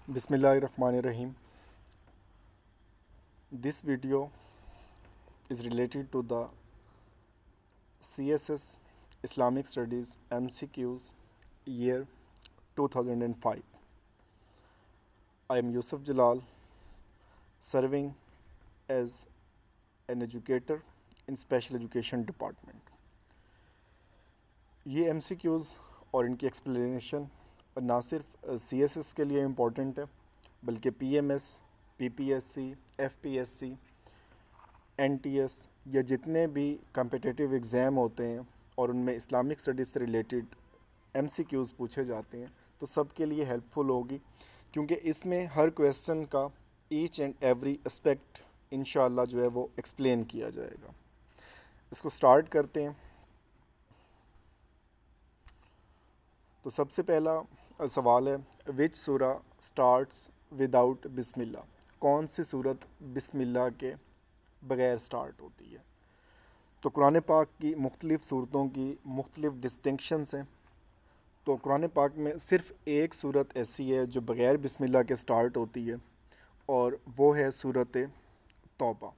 Bismillahirrahmanirrahim. This video is related to the CSS Islamic Studies MCQs year 2005. I am Yusuf Jalal, serving as an educator in Special Education Department. یہ MCQs اور ان کی explanation نہ صرف CSS کے لیے important ہے بلکہ PMS, PPSC, FPSC, NTS یا جتنے بھی کمپیٹیٹیو ایگزام ہوتے ہیں اور ان میں اسلامک اسٹڈیز سے ریلیٹڈ MCQs پوچھے جاتے ہیں تو سب کے لیے ہیلپ فل ہوگی، کیونکہ اس میں ہر کویسچن کا ایچ اینڈ ایوری اسپیکٹ انشاءاللہ جو ہے وہ ایکسپلین کیا جائے گا۔ اس کو سٹارٹ کرتے ہیں۔ تو سب سے پہلا سوال ہے وچ سورہ سٹارٹس وداؤٹ بسم اللہ؟ کون سی سورت بسم اللہ کے بغیر سٹارٹ ہوتی ہے؟ تو قرآن پاک کی مختلف سورتوں کی مختلف ڈسٹنکشنز ہیں۔ تو قرآن پاک میں صرف ایک سورت ایسی ہے جو بغیر بسم اللہ کے سٹارٹ ہوتی ہے، اور وہ ہے سورت توبہ۔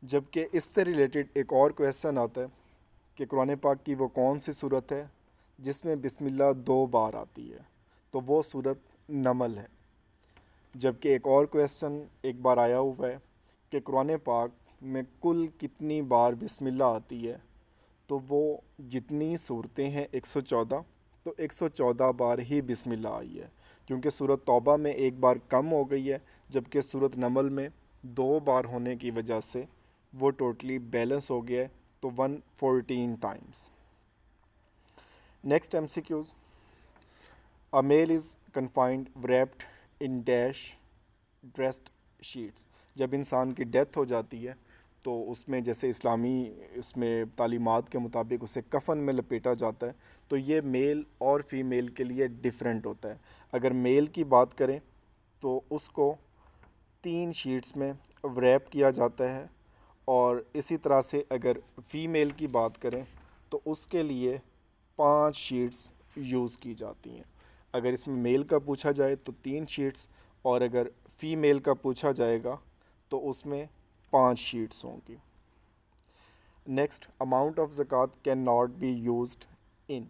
جبکہ اس سے ریلیٹڈ ایک اور کویسچن آتا ہے کہ قرآن پاک کی وہ کون سی سورت ہے جس میں بسم اللہ 2 بار آتی ہے؟ تو وہ سورت نمل ہے۔ جبکہ ایک اور کویسچن ایک بار آیا ہوا ہے کہ قرآن پاک میں کل کتنی بار بسم اللہ آتی ہے؟ تو وہ جتنی صورتیں ہیں 114، تو 114 بار ہی بسم اللہ آئی ہے، کیونکہ سورت توبہ میں ایک بار کم ہو گئی ہے، جبکہ سورت نمل میں 2 بار ہونے کی وجہ سے وہ ٹوٹلی بیلنس ہو گیا ہے، تو 114 Times. Next MCQs. A male is confined wrapped in dash dressed sheets. جب انسان کی ڈیتھ ہو جاتی ہے تو اس میں جیسے اسلامی اس میں تعلیمات کے مطابق اسے کفن میں لپیٹا جاتا ہے، تو یہ میل اور فیمیل کے لیے ڈیفرنٹ ہوتا ہے۔ اگر میل کی بات کریں تو اس کو 3 شیٹس میں وریپ کیا جاتا ہے، اور اسی طرح سے اگر فیمیل کی بات کریں تو اس کے لیے 5 شیٹس یوز کی جاتی ہیں۔ اگر اس میں میل کا پوچھا جائے تو 3 شیٹس، اور اگر فیمیل کا پوچھا جائے گا تو اس میں 5 شیٹس ہوں گی۔ نیکسٹ، اماؤنٹ آف زکوٰۃ can not be used in.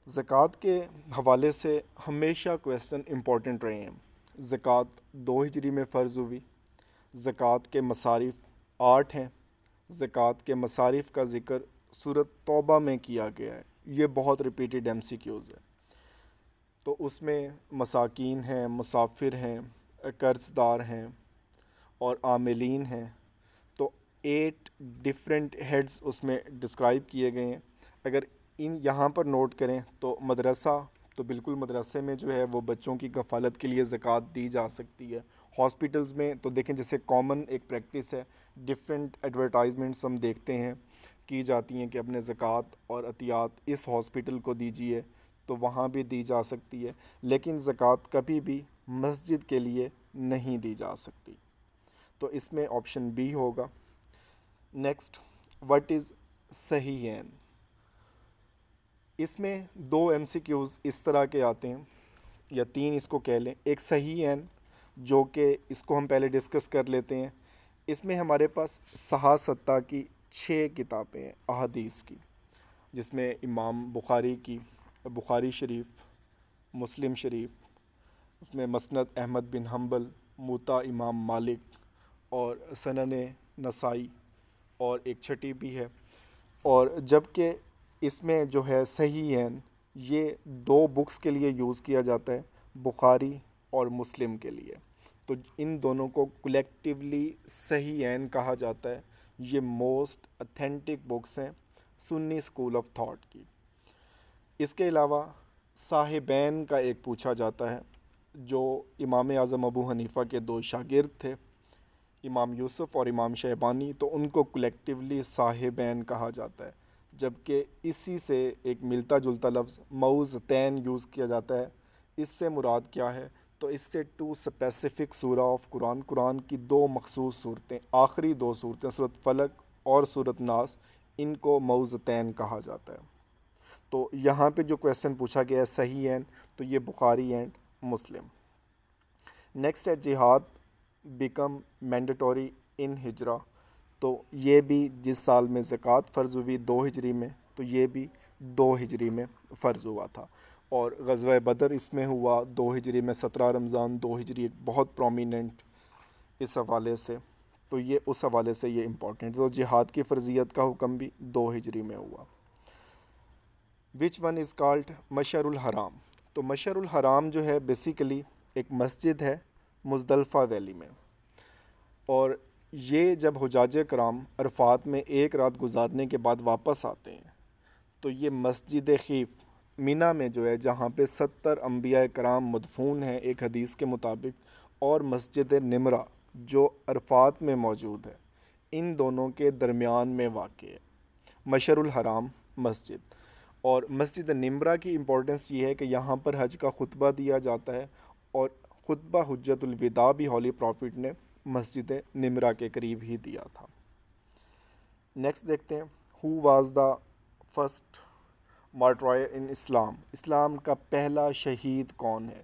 زکوٰۃ کے حوالے سے ہمیشہ کویسچن امپورٹنٹ رہے ہیں۔ زکوٰۃ 2 ہجری میں فرض ہوئی، زکوٰۃ کے مصارف 8 ہیں، زکوٰۃ کے مصارف کا ذکر سورت توبہ میں کیا گیا ہے، یہ بہت ریپیٹڈ MCQs ہے۔ تو اس میں مساکین ہیں، مسافر ہیں، قرض دار ہیں اور عاملین ہیں، تو 8 ڈفرینٹ ہیڈز اس میں ڈسکرائب کیے گئے ہیں۔ اگر یہاں پر نوٹ کریں تو مدرسہ، تو بالکل مدرسے میں جو ہے وہ بچوں کی کفالت کے لیے زکوٰۃ دی جا سکتی ہے۔ ہاسپٹلز میں تو دیکھیں جیسے کامن ایک پریکٹس ہے، ڈفرینٹ ایڈورٹائزمنٹس ہم دیکھتے ہیں کی جاتی ہیں کہ اپنے زکوٰۃ اور عطیات اس ہاسپٹل کو دیجیے، تو وہاں بھی دی جا سکتی ہے، لیکن زکوٰۃ کبھی بھی مسجد کے لیے نہیں دی جا سکتی، تو اس میں آپشن B ہوگا۔ نیکسٹ، وٹ از صحیحین؟ اس میں 2 MCQs اس طرح کے آتے ہیں، یا 3 اس کو کہہ لیں۔ ایک صحیحین جو کہ اس کو ہم پہلے ڈسکس کر لیتے ہیں۔ اس میں ہمارے پاس صحاح 7 کی 6 کتابیں ہیں احادیث کی، جس میں امام بخاری کی بخاری شریف، مسلم شریف، اس میں مسند احمد بن حنبل، موطا امام مالک اور سنن نسائی، اور ایک چھٹی بھی ہے۔ اور جبکہ اس میں جو ہے صحیحین یہ 2 بکس کے لیے یوز کیا جاتا ہے، بخاری اور مسلم کے لیے، تو ان دونوں کو کلیکٹیولی صحیحین کہا جاتا ہے۔ یہ موسٹ اتھینٹک بکس ہیں سنی اسکول آف تھاٹ کی۔ اس کے علاوہ صاحبین کا ایک پوچھا جاتا ہے، جو امام اعظم ابو حنیفہ کے 2 شاگرد تھے، امام یوسف اور امام شیبانی، تو ان کو کلیکٹیولی صاحبین کہا جاتا ہے۔ جبکہ اسی سے ایک ملتا جلتا لفظ موعظتین یوز کیا جاتا ہے۔ اس سے مراد کیا ہے؟ تو اس سے 2 اسپیسیفک سورہ آف قرآن کی 2 مخصوص صورتیں، آخری 2 صورتیں سورۃ فلق اور سورۃ ناس، ان کو موعظتین کہا جاتا ہے۔ تو یہاں پہ جو کویسچن پوچھا گیا ہے صحیحین، تو یہ بخاری اینڈ Muslim. نیکسٹ ہے جہاد بیکم مینڈیٹوری ان ہجرا. تو یہ بھی جس سال میں زکوٰۃ فرض ہوئی 2 ہجری میں، تو یہ بھی 2 ہجری میں فرض ہوا تھا. اور غزوہ بدر اس میں ہوا 2 ہجری میں، 17 رمضان 2 ہجری، بہت پرومیننٹ اس حوالے سے. تو یہ اس حوالے سے یہ امپورٹنٹ. تو جہاد کی فرضیت کا حکم بھی 2 ہجری میں ہوا. وچ ون از کالڈ مشعر الحرام. تو مشعر الحرام جو ہے بیسیکلی ایک مسجد ہے مزدلفہ ویلی میں. اور یہ جب حجاج کرام عرفات میں ایک رات گزارنے کے بعد واپس آتے ہیں تو یہ مسجد خیف مینا میں جو ہے، جہاں پہ 70 انبیاء کرام مدفون ہیں ایک حدیث کے مطابق، اور مسجد نمرہ جو عرفات میں موجود ہے، ان دونوں کے درمیان میں واقع ہے مشعر الحرام مسجد. اور مسجد نمرہ کی امپورٹنس یہ ہے کہ یہاں پر حج کا خطبہ دیا جاتا ہے، اور خطبہ حجت الوداع بھی ہولی پروفٹ نے مسجد نمرہ کے قریب ہی دیا تھا. نیکسٹ دیکھتے ہیں ہو واز دا فرسٹ مارٹائر ان اسلام. اسلام کا پہلا شہید کون ہے؟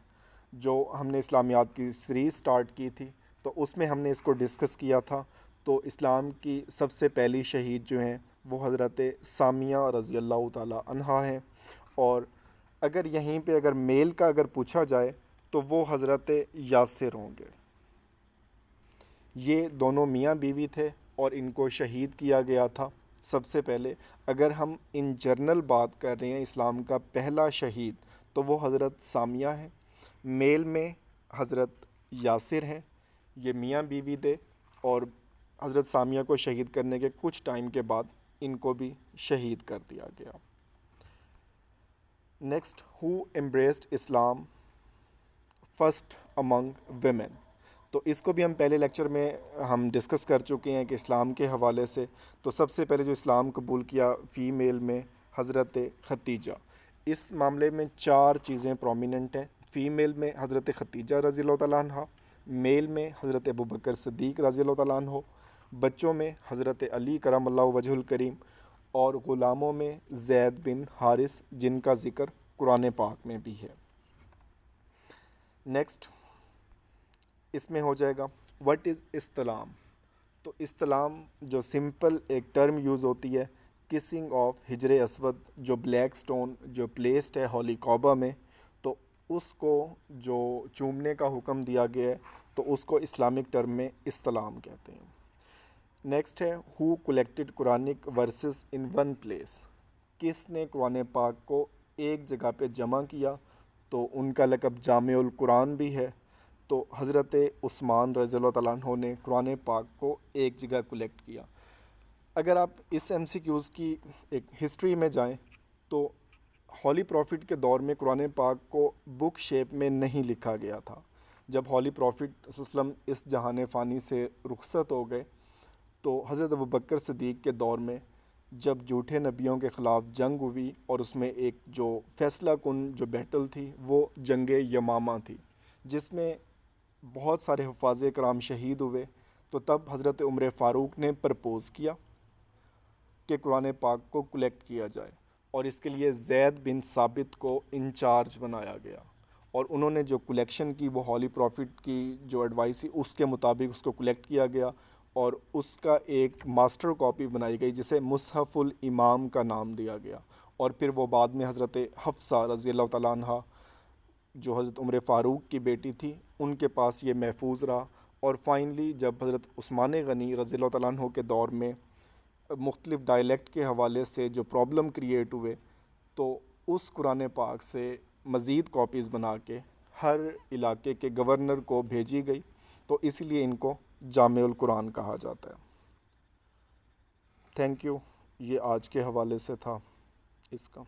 جو ہم نے اسلامیات کی سیریز سٹارٹ کی تھی تو اس میں ہم نے اس کو ڈسکس کیا تھا. تو اسلام کی سب سے پہلی شہید جو ہیں وہ حضرت سامیہ رضی اللہ تعالی عنہا ہیں. اور اگر یہیں پہ اگر میل کا اگر پوچھا جائے تو وہ حضرت یاسر ہوں گے. یہ دونوں میاں بیوی تھے اور ان کو شہید کیا گیا تھا سب سے پہلے. اگر ہم ان جرنل بات کر رہے ہیں اسلام کا پہلا شہید تو وہ حضرت سامیہ ہیں. میل میں حضرت یاسر ہیں، یہ میاں بیوی تھے، اور حضرت سامیہ کو شہید کرنے کے کچھ ٹائم کے بعد ان کو بھی شہید کر دیا گیا. نیکسٹ ہو ایمبریسڈ اسلام فرسٹ امنگ ویمن. تو اس کو بھی ہم پہلے لیکچر میں ہم ڈسکس کر چکے ہیں کہ اسلام کے حوالے سے تو سب سے پہلے جو اسلام قبول کیا فیمیل میں حضرت ختیجہ. اس معاملے میں 4 چیزیں پرومیننٹ ہیں. فیمیل میں حضرت ختیجہ رضی اللہ تعالیٰ عنہ، میل میں حضرت ابوبکر صدیق رضی اللہ تعالیٰ عنہ، بچوں میں حضرت علی کرم اللہ وجہ الکریم، اور غلاموں میں زید بن حارث جن کا ذکر قرآن پاک میں بھی ہے. نیکسٹ اس میں ہو جائے گا وٹ از استلام. تو استلام جو سمپل ایک ٹرم یوز ہوتی ہے کسنگ آف حجر اسود جو بلیک سٹون جو پلیسڈ ہے ہولی کعبہ میں، تو اس کو جو چومنے کا حکم دیا گیا ہے تو اس کو اسلامک ٹرم میں استلام کہتے ہیں. نیکسٹ ہے who collected Quranic verses in one place. کس نے قرآن پاک کو ایک جگہ پہ جمع کیا؟ تو ان کا لقب جامع القرآن بھی ہے. تو حضرت عثمان رضی اللہ تعالیٰ عنہ نے قرآن پاک کو ایک جگہ کلیکٹ کیا. اگر آپ اس ایم سی کیوز کی ایک ہسٹری میں جائیں تو ہولی پروفٹ کے دور میں قرآن پاک کو بک شیپ میں نہیں لکھا گیا تھا. جب ہولی پروفٹ صلی اللہ علیہ وسلم اس جہان فانی سے رخصت ہو گئے تو حضرت ابوبکر صدیق کے دور میں جب جھوٹے نبیوں کے خلاف جنگ ہوئی اور اس میں ایک جو فیصلہ کن جو بیٹل تھی وہ جنگ یمامہ تھی جس میں بہت سارے حفاظ کرام شہید ہوئے. تو تب حضرت عمر فاروق نے پرپوز کیا کہ قرآن پاک کو کلیکٹ کیا جائے، اور اس کے لیے زید بن ثابت کو انچارج بنایا گیا. اور انہوں نے جو کلیکشن کی وہ ہولی پروفٹ کی جو ایڈوائس تھی اس کے مطابق اس کو کلیکٹ کیا گیا، اور اس کا ایک ماسٹر کاپی بنائی گئی جسے مصحف الامام کا نام دیا گیا. اور پھر وہ بعد میں حضرت حفصہ رضی اللہ تعالیٰ عنہ جو حضرت عمر فاروق کی بیٹی تھی ان کے پاس یہ محفوظ رہا. اور فائنلی جب حضرت عثمان غنی رضی اللہ تعالیٰ عنہ کے دور میں مختلف ڈائلیکٹ کے حوالے سے جو پرابلم کریٹ ہوئے تو اس قرآن پاک سے مزید کاپیز بنا کے ہر علاقے کے گورنر کو بھیجی گئی. تو اس لیے ان کو جامع القرآن کہا جاتا ہے. Thank you. یہ آج کے حوالے سے تھا اس کا.